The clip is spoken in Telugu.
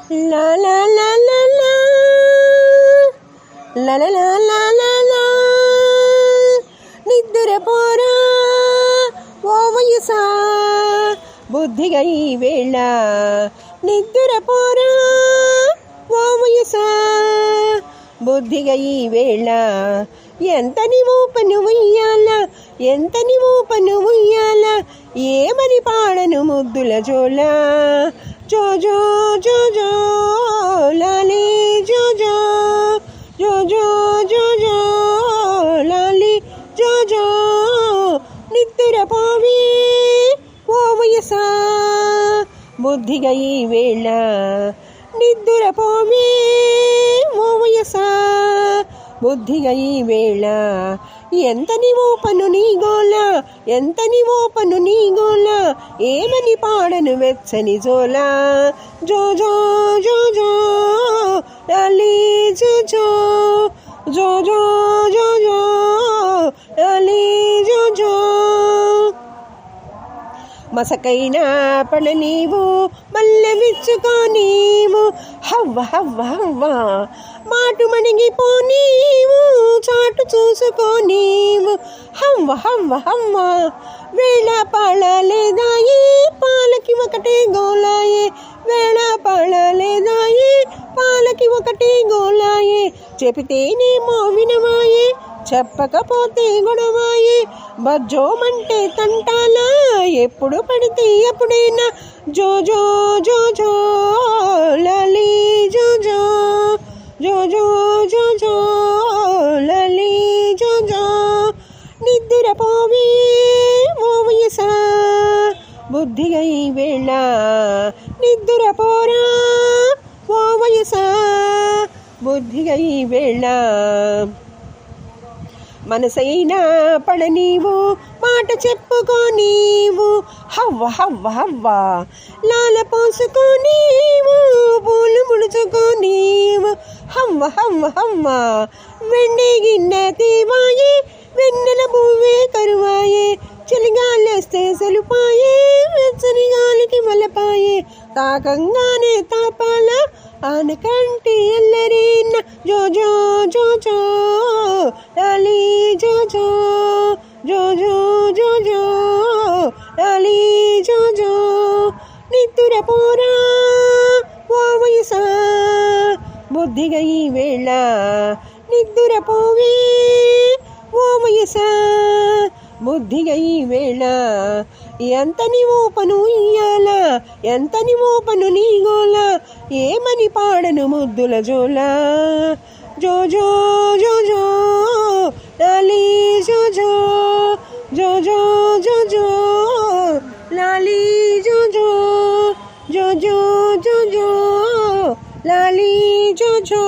La la la la la la la la la la la నిద్రపోరా ఓ వయసా బుద్ధిగా ఈ వేళ నిద్రపోరా ఓ వయసా బుద్ధిగా ఈ వేళ ఎంత నీవు పను ఉయ్యాల ఎంత నీవు పను ఉయ్యాల ఏమని పాడను ముద్దుల జోల జో జో జో జో లాలి జో జో జో జో జో జో లాలి జో జో నిద్రపోవి ఓ వయసా బుద్ధిగా ఈ వేళ నిద్రపోవి ఓ వయసా బుద్ధిగా ఈ వేళ ఎంత నీవో పను నీ గోల ఎంత నీవో పను నీ గోల ఏమని పాడను వెచ్చని జోల జో జో జో జో లాలి జో జో జో జో జో జో లాలి జో జో మసకైనా పడ నీవు మల్లె విచ్చుకో నీవు హవ్వ హవ్వ హవ్వ మాటు మణిగిపో నీవు చాటు చూసుకో నీవు హవ్వ హవ్వ హవ్వ వేళ పాళ లేదాయి పాలకి ఒకటే గోలాయే వేళ పాళ లేదాయి పాలకి ఒకటే గోలాయే చెబితేనేమో వినవాయే చెప్పకపోతే గొడవాయే బజ్జోమంటే తంటాలా ఎప్పుడు పడితే ఎప్పుడైనా జో జో జో జో లాలి జో జో జో జో జో జో లాలి జో జో నిద్రపోవి ఓ వయసా బుద్ధిగా ఈ వేళ నిద్రపోరా ఓ వయసా బుద్ధిగా ఈ వేళ మనసైనా పడ నీవు మాట చెప్పుకో నీవు హవ్వ హవ్వ హవ్వ లాల పోసుకో నీవు పూలు ముడుచుకో నీవు హవ్వ హవ్వ హవ్వ వెండి గిన్నె తీవాయే వెన్నెల పువ్వే కరువాయే చలిగాలేస్తే సలుపాయే వెచ్చని గాలికి మలపాయే తాకంగానే తాపాల ఆనకంటి ఎల్లరీన జో జో జో జో లాలి జో జో జో జో జో జో లాలి జో జో నిద్రపోరా ఓ వయసా బుద్ధిగా ఈ వేళ నిద్రపోవి ఓ వయసా బుద్ధిగా ఈ వేళ ఎంత నీవో పను ఇయ్యాల ఎంత నీవో పను నీ గోల ఏమని పాడను ముద్దుల జోల జో జో జో జో లాలి జో జో జో జో జో జో లాలి జో జో జో జో జో జో లాలి జో జో